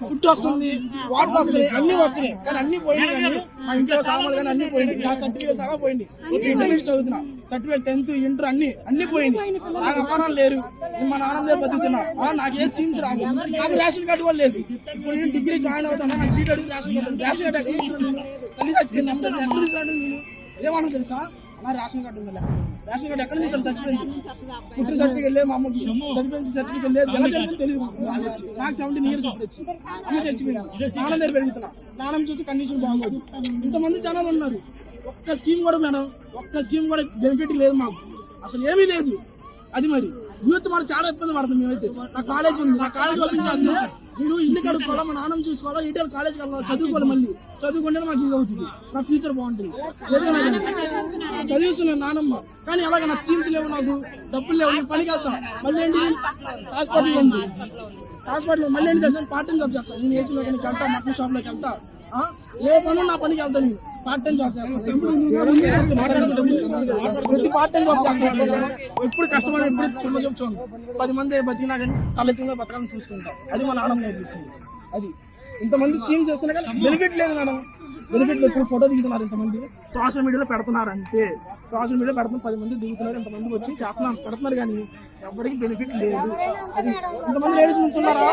Food వస్తుంది, water వస్తుంది, అన్ని వస్తున్నాయి కానీ అన్ని పోయినాయి. కానీ మా ఇంట్లో సామాన్లు కానీ అన్ని పోయింది. నా సర్టిఫికేట్ సగా పోయింది. ఇంటర్మీడియట్ చదువుతున్నా, సర్టిఫికేట్ 10th ఇంటర్ అన్ని పోయింది. నాకు అమ్మానాలు లేరు, మా నాన్న దగ్గర బతుకుతున్నా. నాకు ఏ స్కీమ్స్ రావు, నాకు రేషన్ కార్డు కూడా లేదు. ఇప్పుడు నేను డిగ్రీ జాయిన్ అవుతాను, నాకు సీట్ అడిగి రేషన్ కార్డు ఎక్కడ తీసుకున్నాను? తల్లి చచ్చిపోయింది, ఎక్కడ తీసుకున్నాను? ఏమన్నా తెలుసా, నా రేషన్ కార్డు ఉందా? రేషన్ కార్డు ఎక్కడ తీసుకుని చచ్చిపోయింది. పుట్టిన సర్టిఫికేట్ లేదు, మా అమ్మకి చనిపోయింది సర్టిఫికేట్ లేదు. ఎలా చనిపోయింది తెలియదు. నాకు 17 years వచ్చి అమ్మ చచ్చిపోయింది. నాన్న దగ్గర పెరుగుతున్నా, నాన్న చూసి కండిషన్ బాగోదు. ఇంతమంది జనాలు ఉన్నారు, ఒక్క స్కీమ్ కూడా మేడం, ఒక్క స్కీమ్ కూడా బెనిఫిట్ లేదు మాకు, అసలు ఏమీ లేదు. అది మరి యూత్ మనం చాలా ఇబ్బంది పడుతుంది. మేమైతే నా కాలేజ్ ఉంది, నా కాలేజ్ ఓపెన్ చేస్తే మీరు ఇల్లు కడుక్కోవాలా, మా నాన్న చూసుకోవాలా, ఇంటర్ కాలేజ్కి వెళ్ళాలి, చదువుకోవాలి. మళ్ళీ చదువుకుంటే మాకు ఇది అవుతుంది, నా ఫ్యూచర్ బాగుంటుంది. ఏదైనా కానీ చదివిస్తున్నాను నానమ్మ, కానీ అలాగే నా స్కీమ్స్ లేవు, నాకు డబ్బులు లేవు. నేను పనికి వెళ్తాను, మళ్ళీ ఏంటి హాస్పిటల్ ఉంది, హాస్పిటల్ మళ్ళీ ఏంటి చేస్తాను, పార్ట్ టైం జాబ్ చేస్తాను. నేను ఏసీ మెకానిక్ వెళ్తా, మటన్ షాప్లోకి వెళ్తా, ఏ పనులు నా పనికి వెళ్తాను. నేను పార్ట్ టైం జాబ్ చేస్తాను, ప్రతి పార్ట్ టైం జాబ్ చేస్తాను. ఎప్పుడు కష్టపడి ఎప్పుడు చిన్న జాబ్ చూడండి, 10 మంది బతికినా కానీ తలెత్తుగా బతకాలని చూసుకుంటాం. అది మా నాన్న నేర్పించింది. అది ఇంతమంది స్కీమ్స్ వస్తున్నాయి కానీ బెనిఫిట్ లేదు మేడం, బెనిఫిట్ లేదు. ఫోటో దిగుతున్నారు ఇంతమంది, సోషల్ మీడియాలో పెడుతున్నారు అంతే. సోషల్ మీడియాలో పెడుతున్నారు, 10 మంది దిగుతున్నారు, ఇంతమంది వచ్చి చేస్తున్నారు, పెడుతున్నారు కానీ ఎవరికి బెనిఫిట్ లేదు. అది ఇంతమంది లేడీస్ నుంచి ఉన్నారా,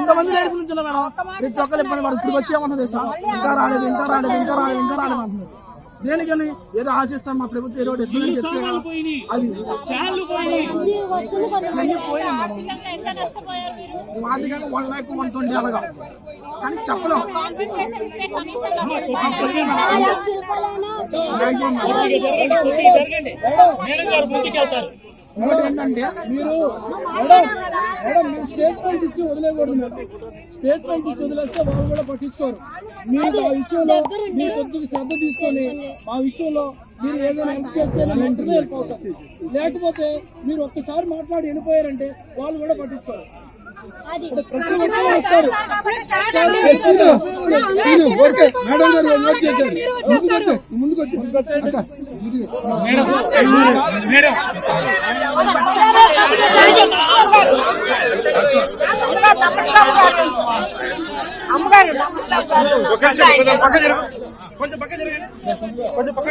ఇంతమంది లేడీస్ నుంచి ఉన్నా మేడం, ప్రతి ఒక్కరు ఇబ్బంది పడు. ఇప్పుడు వచ్చేమన్నది ఇంకా రాలేదు, ఇంకా రాలేదు, ఇంకా రాలేదు, ఇంకా రాలేదు అంటున్నారు. దేనికని ఏదో ఆశిస్తాం, మా ప్రభుత్వం ఏదో ఇస్తుందని చెప్తే అది మాది కానీ 1,00,120 అలాగా, కానీ చెప్పలేం. ఇంకోటి ఏంటంటే మీరు మీరు స్టేట్మెంట్ ఇచ్చి వదిలేకూడదు. మీరు స్టేట్మెంట్ ఇచ్చి వదిలేస్తే వాళ్ళు కూడా పట్టించుకోరు. మీరు ఆ విషయంలో మీరు కొద్దిగా శ్రద్ధ తీసుకొని ఆ విషయంలో మీరు ఏదైనా హెల్ప్ చేస్తే వెంటనే వెళ్ళిపోతారు. లేకపోతే మీరు ఒక్కసారి మాట్లాడి వెళ్ళిపోయారంటే వాళ్ళు కూడా పట్టించుకోరు. ప్రతి ఒక్కరు వస్తారు. మేడం గారు నోట్ చేశారు, ముందుకు వచ్చి కొంచెం పక్క జరగండి, కొంచెం పక్క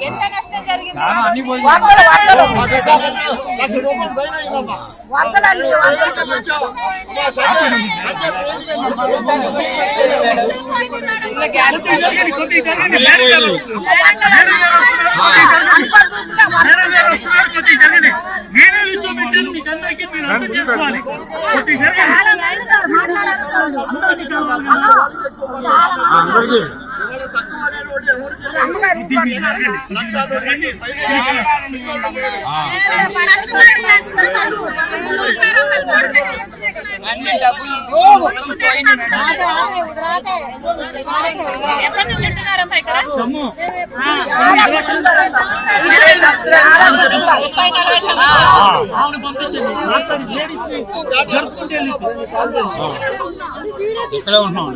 ఎంత నష్టం జరిగింది? ఇక్కడ ఉంటున్నాం.